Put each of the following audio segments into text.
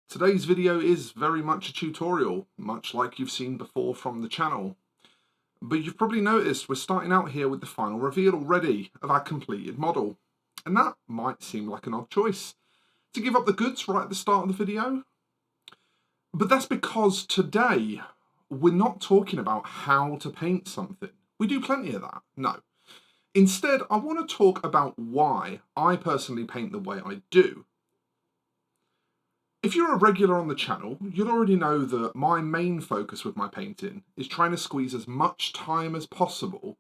Today's video is very much a tutorial, much like you've seen before from the channel. But you've probably noticed we're starting out here with the final reveal already of our completed model. And that might seem like an odd choice, to give up the goods right at the start of the video. But that's because today we're not talking about how to paint something. We do plenty of that, no. Instead, I want to talk about why I personally paint the way I do. If you're a regular on the channel, you'll already know that my main focus with my painting is trying to squeeze as much time as possible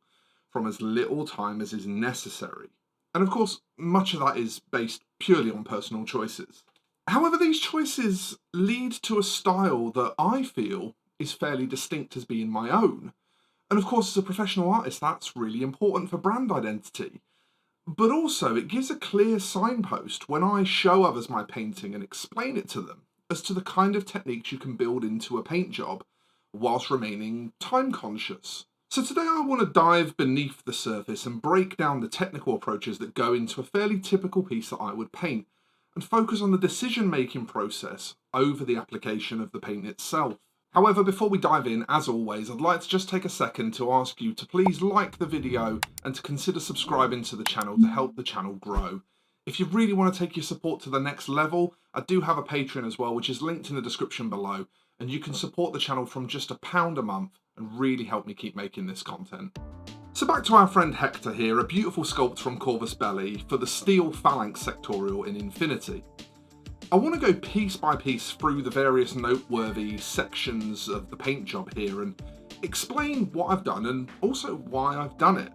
from as little time as is necessary. And of course, much of that is based purely on personal choices. However, these choices lead to a style that I feel is fairly distinct as being my own. And of course, as a professional artist, that's really important for brand identity. But also, it gives a clear signpost when I show others my painting and explain it to them as to the kind of techniques you can build into a paint job whilst remaining time conscious. So today I want to dive beneath the surface and break down the technical approaches that go into a fairly typical piece that I would paint and focus on the decision-making process over the application of the paint itself. However, before we dive in, as always, I'd like to just take a second to ask you to please like the video and to consider subscribing to the channel to help the channel grow. If you really want to take your support to the next level, I do have a Patreon as well, which is linked in the description below, and you can support the channel from just £1 a month and really help me keep making this content. So back to our friend Hector here, a beautiful sculpt from Corvus Belli for the steel phalanx sectorial in Infinity. I want to go piece by piece through the various noteworthy sections of the paint job here and explain what I've done and also why I've done it.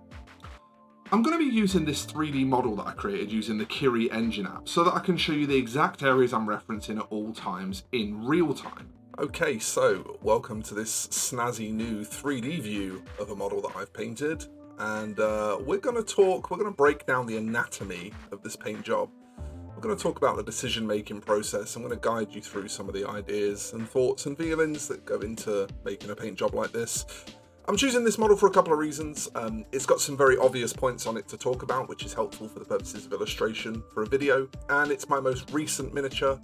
I'm going to be using this 3D model that I created using the Kiri engine app so that I can show you the exact areas I'm referencing at all times in real time. Okay, so welcome to this snazzy new 3D view of a model that I've painted, and we're going to break down the anatomy of this paint job. We're going to talk about the decision-making process. I'm going to guide you through some of the ideas and thoughts and feelings that go into making a paint job like this. I'm choosing this model for a couple of reasons. It's got some very obvious points on it to talk about, which is helpful for the purposes of illustration for a video, and it's my most recent miniature.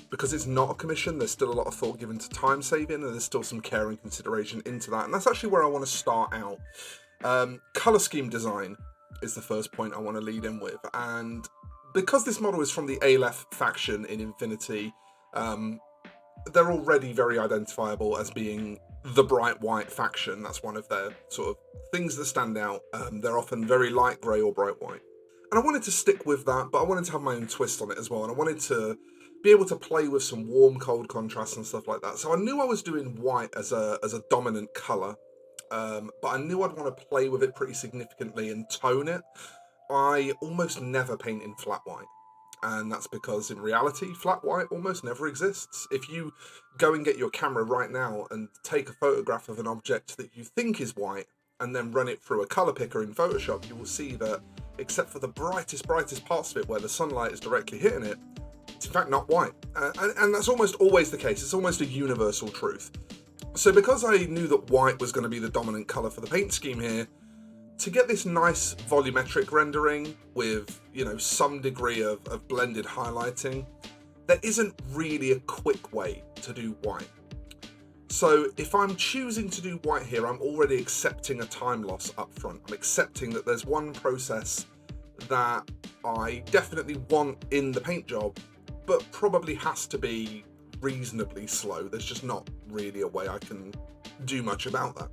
Because it's not a commission, there's still a lot of thought given to time saving, and there's still some care and consideration into that, and that's actually where I want to start out. Colour scheme design is the first point I want to lead in with, and because this model is from the Aleph faction in Infinity, they're already very identifiable as being the bright white faction. That's one of their sort of things that stand out. They're often very light grey or bright white. And I wanted to stick with that, but I wanted to have my own twist on it as well. And I wanted to be able to play with some warm, cold contrasts and stuff like that. So I knew I was doing white as a dominant colour, but I knew I'd want to play with it pretty significantly and tone it. I almost never paint in flat white, and that's because in reality flat white almost never exists. If you go and get your camera right now and take a photograph of an object that you think is white and then run it through a colour picker in Photoshop, you will see that except for the brightest parts of it where the sunlight is directly hitting it, it's in fact not white. And that's almost always the case. It's almost a universal truth. So because I knew that white was going to be the dominant colour for the paint scheme here, to get this nice volumetric rendering with, you know, some degree of blended highlighting, there isn't really a quick way to do white. So if I'm choosing to do white here, I'm already accepting a time loss up front. I'm accepting that there's one process that I definitely want in the paint job, but probably has to be reasonably slow. There's just not really a way I can do much about that.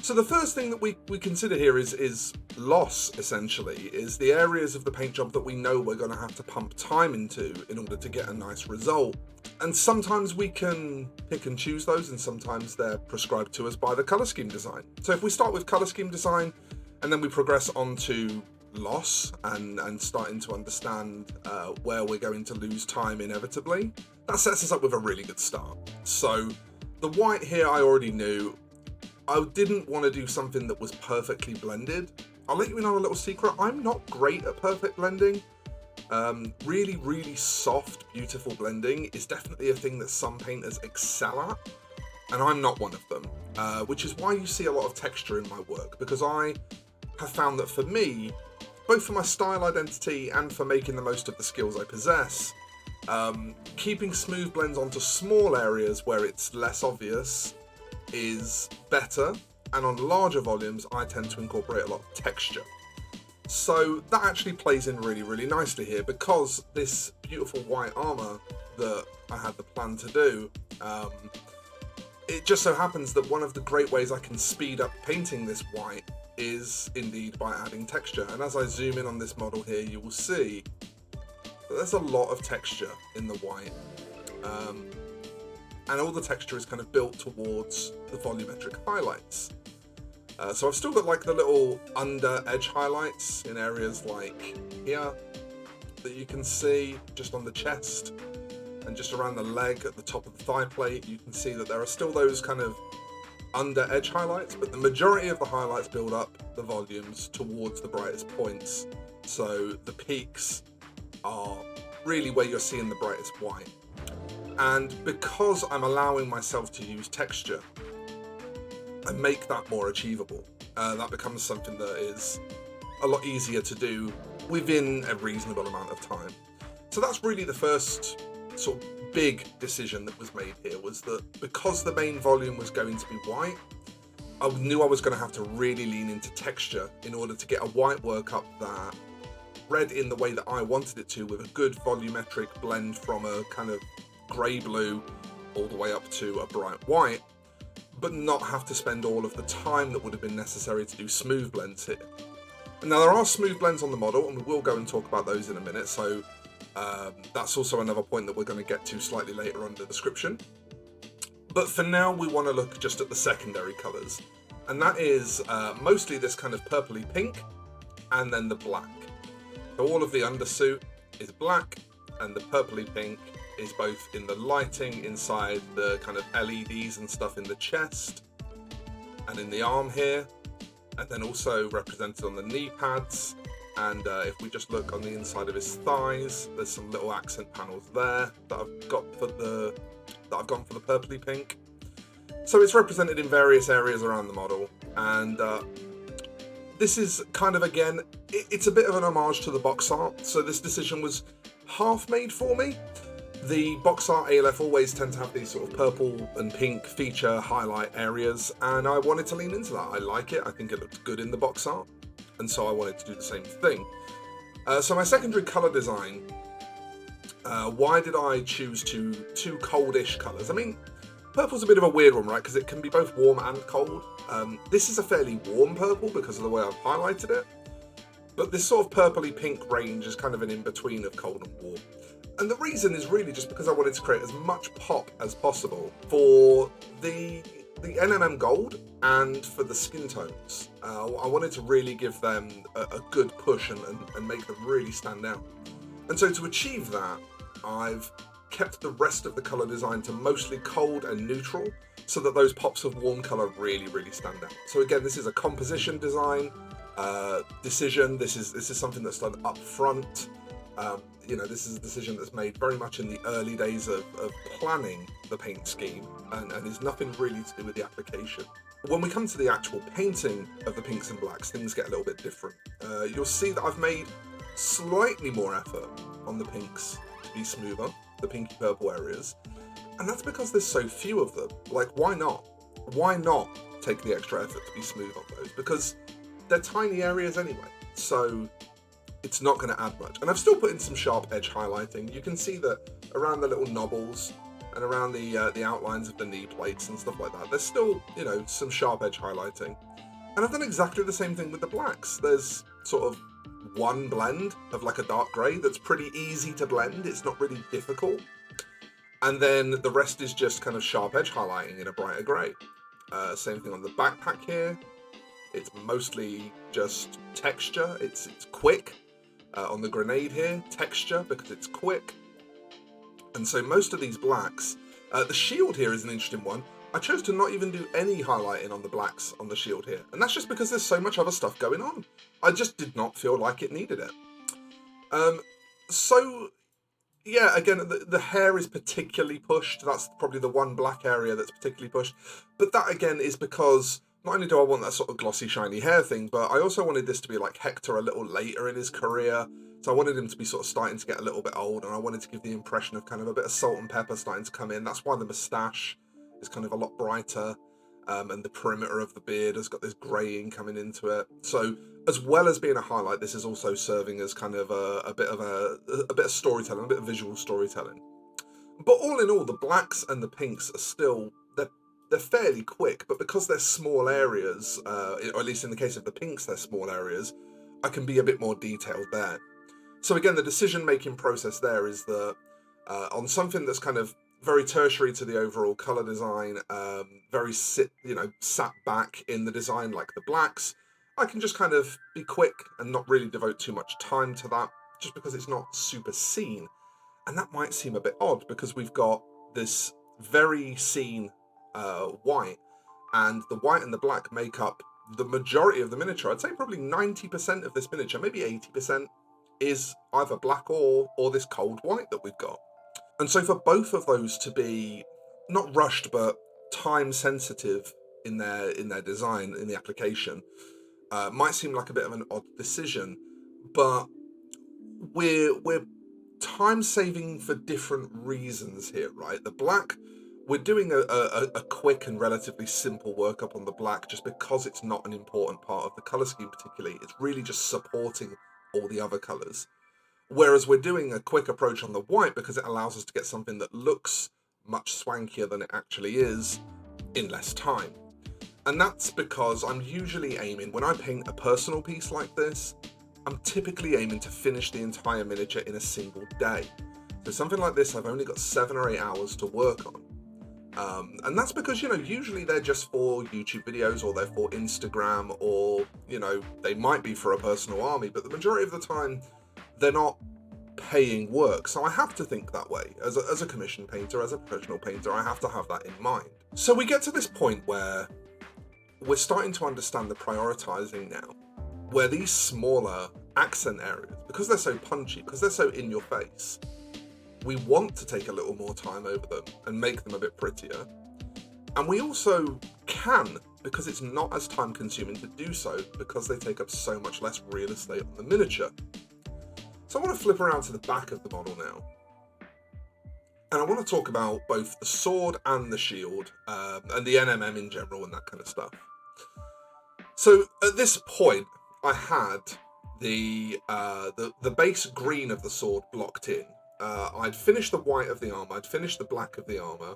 So the first thing that we consider here is loss, essentially, is the areas of the paint job that we know we're going to have to pump time into in order to get a nice result. And sometimes we can pick and choose those, and sometimes they're prescribed to us by the colour scheme design. So if we start with colour scheme design, and then we progress on to loss and starting to understand where we're going to lose time inevitably, that sets us up with a really good start. So the white here I already knew. I didn't want to do something that was perfectly blended. I'll let you in on a little secret. I'm not great at perfect blending. Really soft, beautiful blending is definitely a thing that some painters excel at, and I'm not one of them. which is why you see a lot of texture in my work, because I have found that for me, both for my style identity and for making the most of the skills I possess, keeping smooth blends onto small areas where it's less obvious is better, and on larger volumes I tend to incorporate a lot of texture. So that actually plays in really, really nicely here, because this beautiful white armour that I had the plan to do, it just so happens that one of the great ways I can speed up painting this white is indeed by adding texture. And as I zoom in on this model here, you will see that there's a lot of texture in the white. And all the texture is kind of built towards the volumetric highlights. So I've still got like the little under edge highlights in areas like here that you can see just on the chest, and just around the leg at the top of the thigh plate. You can see that there are still those kind of under edge highlights, but the majority of the highlights build up the volumes towards the brightest points. So the peaks are really where you're seeing the brightest white. And because I'm allowing myself to use texture and make that more achievable, that becomes something that is a lot easier to do within a reasonable amount of time. So that's really the first sort of big decision that was made here, was that because the main volume was going to be white, I knew I was going to have to really lean into texture in order to get a white work up that read in the way that I wanted it to, with a good volumetric blend from a kind of grey-blue all the way up to a bright white, but not have to spend all of the time that would have been necessary to do smooth blends here. And now there are smooth blends on the model, and we will go and talk about those in a minute, so that's also another point that we're going to get to slightly later on in the description. But for now, we want to look just at the secondary colours, and that is mostly this kind of purpley pink, and then the black. So all of the undersuit is black, and the purpley pink is both in the lighting inside the kind of LEDs and stuff in the chest and in the arm here, and then also represented on the knee pads. And if we just look on the inside of his thighs, there's some little accent panels there that I've got for I've gone for the purpley pink. So it's represented in various areas around the model, and this is kind of, again, it's a bit of an homage to the box art. So this decision was half made for me. The box art ALF always tend to have these sort of purple and pink feature highlight areas, and I wanted to lean into that. I like it. I think it looks good in the box art, and so I wanted to do the same thing. So my secondary colour design, why did I choose two coldish colours? I mean, purple's a bit of a weird one, right? Because it can be both warm and cold. This is a fairly warm purple because of the way I've highlighted it, but this sort of purpley pink range is kind of an in-between of cold and warm. And the reason is really just because I wanted to create as much pop as possible for the NMM gold and for the skin tones. I wanted to really give them a good push and make them really stand out. And so to achieve that, I've kept the rest of the colour design to mostly cold and neutral, so that those pops of warm colour really, really stand out. So again, this is a composition design decision. This is something that's done up front. This is a decision that's made very much in the early days of planning the paint scheme, and is nothing really to do with the application. When we come to the actual painting of the pinks and blacks, things get a little bit different. You'll see that I've made slightly more effort on the pinks to be smoother, the pinky purple areas, and that's because there's so few of them. Like, why not? Why not take the extra effort to be smooth on those? Because they're tiny areas anyway, so it's not going to add much. And I've still put in some sharp edge highlighting. You can see that around the little knobbles and around the outlines of the knee plates and stuff like that, there's still, some sharp edge highlighting. And I've done exactly the same thing with the blacks. There's sort of one blend of like a dark grey that's pretty easy to blend. It's not really difficult. And then the rest is just kind of sharp edge highlighting in a brighter grey. Same thing on the backpack here. It's mostly just texture. It's quick. On the grenade here, texture because it's quick. And so most of these blacks, the shield here is an interesting one. I chose to not even do any highlighting on the blacks on the shield here. And that's just because there's so much other stuff going on. I just did not feel like it needed it. So Yeah, again, the hair is particularly pushed. That's probably the one black area that's particularly pushed. But that, again, is because not only do I want that sort of glossy, shiny hair thing, but I also wanted this to be like Hector a little later in his career. So I wanted him to be sort of starting to get a little bit old, and I wanted to give the impression of kind of a bit of salt and pepper starting to come in. That's why the moustache is kind of a lot brighter, and the perimeter of the beard has got this greying coming into it. So as well as being a highlight, this is also serving as kind of a bit of a bit of storytelling, a bit of visual storytelling. But all in all, the blacks and the pinks are still they're fairly quick, but because they're small areas, or at least in the case of the pinks, they're small areas, I can be a bit more detailed there. So again, the decision-making process there is that on something that's kind of very tertiary to the overall color design, very sat back in the design like the blacks, I can just kind of be quick and not really devote too much time to that, just because it's not super seen. And that might seem a bit odd because we've got this very seen white, and the white and the black make up the majority of the miniature. I'd say probably 90% of this miniature, maybe 80%, is either black or this cold white that we've got. And so for both of those to be not rushed but time sensitive in their design, in the application, might seem like a bit of an odd decision, but we're time saving for different reasons here, right? The black, we're doing a quick and relatively simple workup on the black just because it's not an important part of the color scheme particularly. It's really just supporting all the other colors. Whereas we're doing a quick approach on the white because it allows us to get something that looks much swankier than it actually is in less time. And that's because I'm usually aiming, when I paint a personal piece like this, I'm typically aiming to finish the entire miniature in a single day. So something like this, I've only got 7 or 8 hours to work on. And that's because, usually they're just for YouTube videos, or they're for Instagram, or, they might be for a personal army, but the majority of the time, they're not paying work. So I have to think that way. As a commission painter, as a professional painter, I have to have that in mind. So we get to this point where we're starting to understand the prioritizing now, where these smaller accent areas, because they're so punchy, because they're so in your face, we want to take a little more time over them and make them a bit prettier. And we also can, because it's not as time consuming to do so, because they take up so much less real estate on the miniature. So I want to flip around to the back of the model now. And I want to talk about both the sword and the shield, and the NMM in general and that kind of stuff. So at this point, I had the base green of the sword blocked in. I'd finished the white of the armor, I'd finished the black of the armor.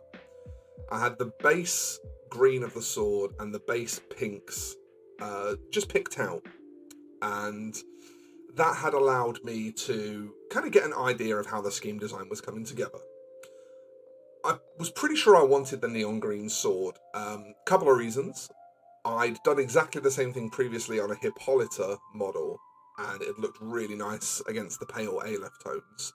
I had the base green of the sword and the base pinks just picked out. And that had allowed me to kind of get an idea of how the scheme design was coming together. I was pretty sure I wanted the neon green sword. Couple of reasons. I'd done exactly the same thing previously on a Hippolyta model, and it looked really nice against the pale Aleph tones.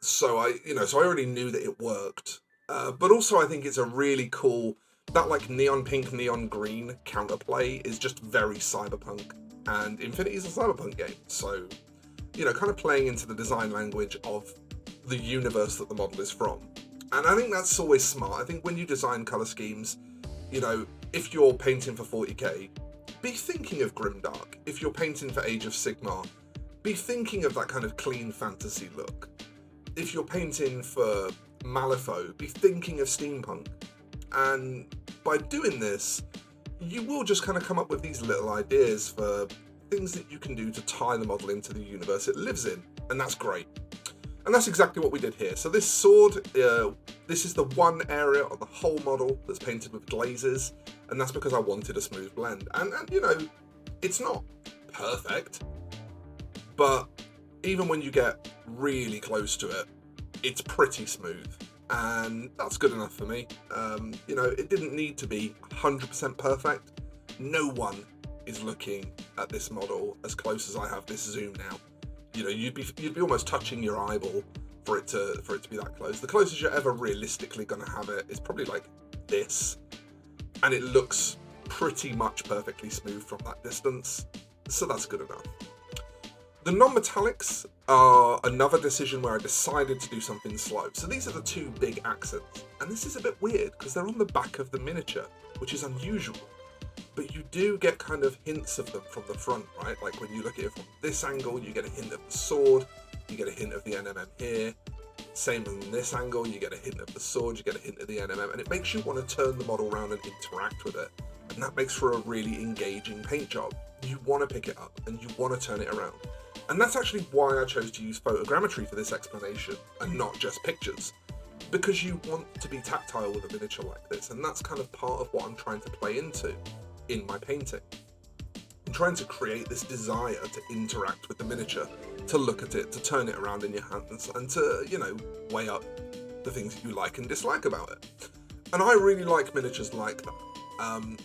So I already knew that it worked. But also I think it's a really cool, that like neon pink, neon green counterplay is just very cyberpunk, and Infinity is a cyberpunk game. So, kind of playing into the design language of the universe that the model is from. And I think that's always smart. I think when you design color schemes, if you're painting for 40k, be thinking of Grimdark. If you're painting for Age of Sigmar, be thinking of that kind of clean fantasy look. If you're painting for Malifaux, be thinking of steampunk. And by doing this, you will just kind of come up with these little ideas for things that you can do to tie the model into the universe it lives in, and that's great. And that's exactly what we did here. So this sword, this is the one area of the whole model that's painted with glazes, and that's because I wanted a smooth blend. And it's not perfect, but even when you get really close to it, it's pretty smooth, and that's good enough for me. It didn't need to be 100% perfect. No one is looking at this model as close as I have this zoom now. You'd be almost touching your eyeball for it to be that close. The closest you're ever realistically going to have it is probably like this, and it looks pretty much perfectly smooth from that distance. So that's good enough. The non-metallics are another decision where I decided to do something slow. So these are the two big accents. And this is a bit weird because they're on the back of the miniature, which is unusual. But you do get kind of hints of them from the front, right? Like when you look at it from this angle, you get a hint of the sword, you get a hint of the NMM here. Same on this angle, you get a hint of the sword, you get a hint of the NMM, and it makes you want to turn the model around and interact with it. And that makes for a really engaging paint job. You want to pick it up and you want to turn it around. And that's actually why I chose to use photogrammetry for this explanation and not just pictures. Because you want to be tactile with a miniature like this, and that's kind of part of what I'm trying to play into in my painting. I'm trying to create this desire to interact with the miniature, to look at it, to turn it around in your hands, and to, you know, weigh up the things that you like and dislike about it. And I really like miniatures like that.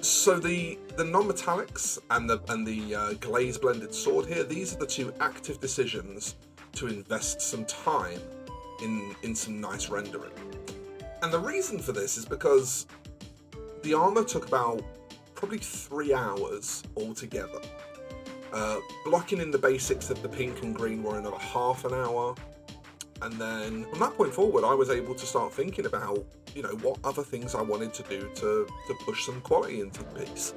So the non-metallics and the glaze blended sword here, these are the two active decisions to invest some time in some nice rendering. And the reason for this is because the armor took about probably 3 hours altogether. Blocking in the basics of the pink and green were another half an hour. And then from that point forward, I was able to start thinking about, you know, what other things I wanted to do to push some quality into the piece.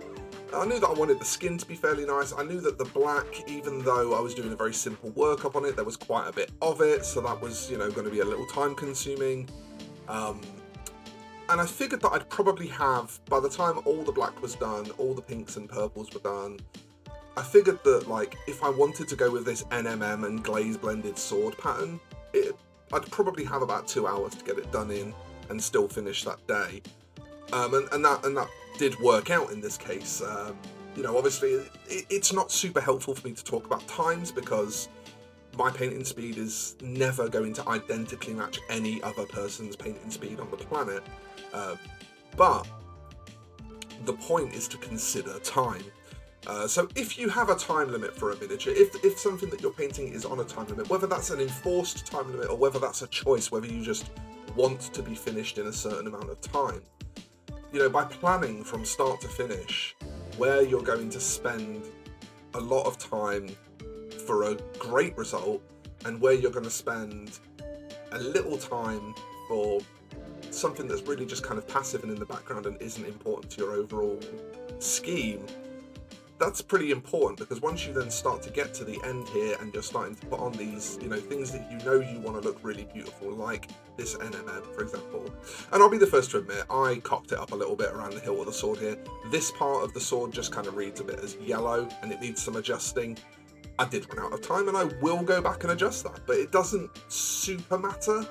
I knew that I wanted the skin to be fairly nice. I knew that the black, even though I was doing a very simple workup on it, there was quite a bit of it. So that was, you know, going to be a little time consuming. And I figured that I'd probably have, by the time all the black was done, all the pinks and purples were done, I figured that, like, if I wanted to go with this NMM and glaze blended sword pattern, I'd probably have about 2 hours to get it done in and still finish that day. And that did work out in this case. You know, obviously, it's not super helpful for me to talk about times because my painting speed is never going to identically match any other person's painting speed on the planet. But the point is to consider time. So if you have a time limit for a miniature, if something that you're painting is on a time limit, whether that's an enforced time limit or whether that's a choice, whether you just want to be finished in a certain amount of time, you know, by planning from start to finish where you're going to spend a lot of time for a great result and where you're going to spend a little time for something that's really just kind of passive and in the background and isn't important to your overall scheme, that's pretty important, because once you then start to get to the end here and you're starting to put on these, you know, things that you know you want to look really beautiful, like this NMM, for example. And I'll be the first to admit, I cocked it up a little bit around the hilt of the sword here. This part of the sword just kind of reads a bit as yellow and it needs some adjusting. I did run out of time and I will go back and adjust that, but it doesn't super matter,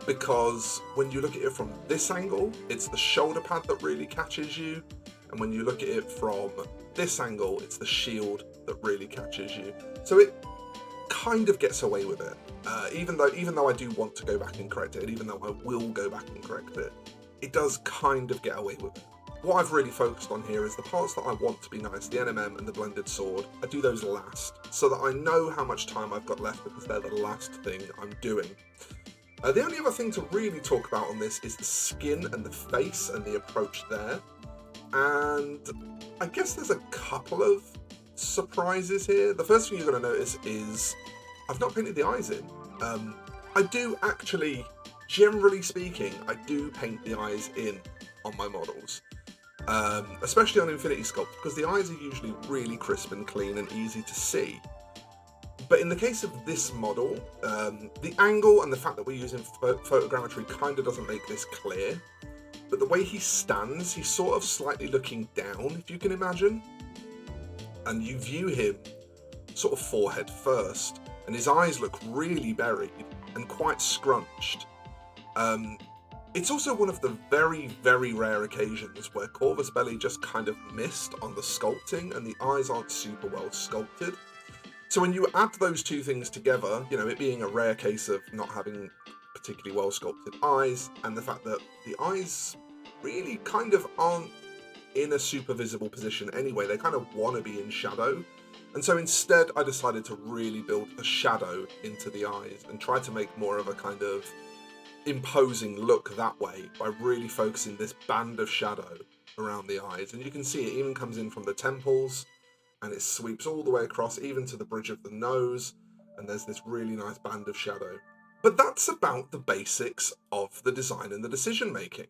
because when you look at it from this angle, it's the shoulder pad that really catches you. And when you look at it from this angle, it's the shield that really catches you. So it kind of gets away with it. Even though I do want to go back and correct it, and even though I will go back and correct it, it does kind of get away with it. What I've really focused on here is the parts that I want to be nice, the NMM and the blended sword. I do those last, so that I know how much time I've got left, because they're the last thing I'm doing. The only other thing to really talk about on this is the skin and the face and the approach there. And I guess there's a couple of surprises here. The first thing you're going to notice is I've not painted the eyes in. I do actually, generally speaking, I do paint the eyes in on my models. Especially on Infinity Sculpt, because the eyes are usually really crisp and clean and easy to see. But in the case of this model, the angle and the fact that we're using photogrammetry kind of doesn't make this clear. But the way he stands, he's sort of slightly looking down, if you can imagine. And you view him sort of forehead first, and his eyes look really buried and quite scrunched. It's also one of the very, very rare occasions where Corvus Belli just kind of missed on the sculpting and the eyes aren't super well sculpted. So when you add those two things together, you know, it being a rare case of not having particularly well sculpted eyes, and the fact that the eyes really kind of aren't in a super visible position anyway, they kind of want to be in shadow. And so instead I decided to really build a shadow into the eyes and try to make more of a kind of imposing look that way by really focusing this band of shadow around the eyes. And you can see it even comes in from the temples and it sweeps all the way across, even to the bridge of the nose, and there's this really nice band of shadow. But that's about the basics of the design and the decision making.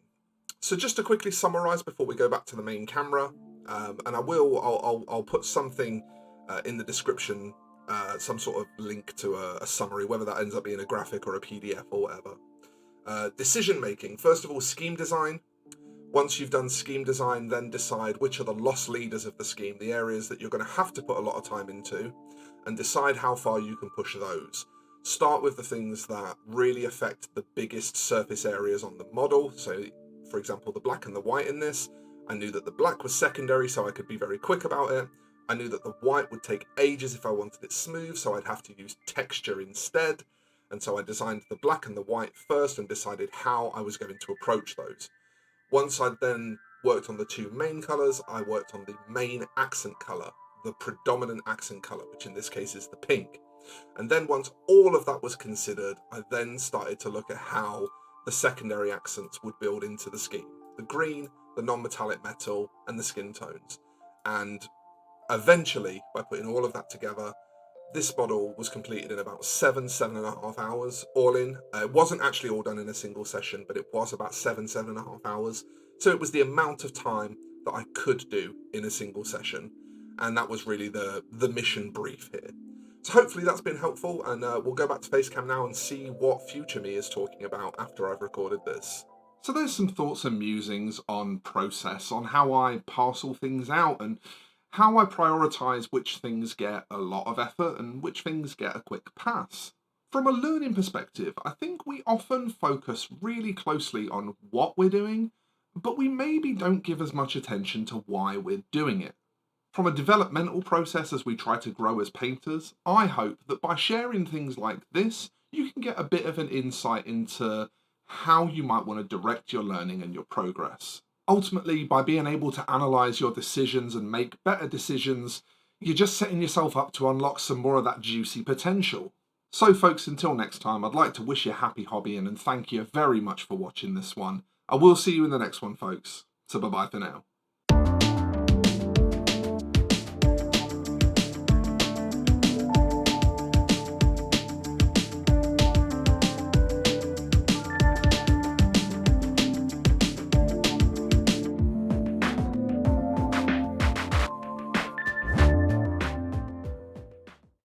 So just to quickly summarize before we go back to the main camera, and I'll put something in the description, some sort of link to a summary, whether that ends up being a graphic or a PDF or whatever. Decision making. First of all, scheme design. Once you've done scheme design, then decide which are the loss leaders of the scheme, the areas that you're going to have to put a lot of time into, and decide how far you can push those. Start with the things that really affect the biggest surface areas on the model. So, for example, the black and the white in this, I knew that the black was secondary, so I could be very quick about it. I knew that the white would take ages if I wanted it smooth, so I'd have to use texture instead. And so I designed the black and the white first and decided how I was going to approach those. Once I'd then worked on the two main colours, I worked on the main accent colour, the predominant accent colour, which in this case is the pink. And then once all of that was considered, I then started to look at how the secondary accents would build into the scheme. The green, the non-metallic metal, and the skin tones. And eventually, by putting all of that together, this model was completed in about 7.5 hours, all in. It wasn't actually all done in a single session, but it was about 7.5 hours. So it was the amount of time that I could do in a single session. And that was really the mission brief here. So hopefully that's been helpful, and we'll go back to Facecam now and see what future me is talking about after I've recorded this. So there's some thoughts and musings on process, on how I parcel things out, and how I prioritise which things get a lot of effort and which things get a quick pass. From a learning perspective, I think we often focus really closely on what we're doing, but we maybe don't give as much attention to why we're doing it. From a developmental process as we try to grow as painters, I hope that by sharing things like this, you can get a bit of an insight into how you might want to direct your learning and your progress. Ultimately, by being able to analyse your decisions and make better decisions, you're just setting yourself up to unlock some more of that juicy potential. So folks, until next time, I'd like to wish you happy hobbying and thank you very much for watching this one. I will see you in the next one, folks. So bye-bye for now.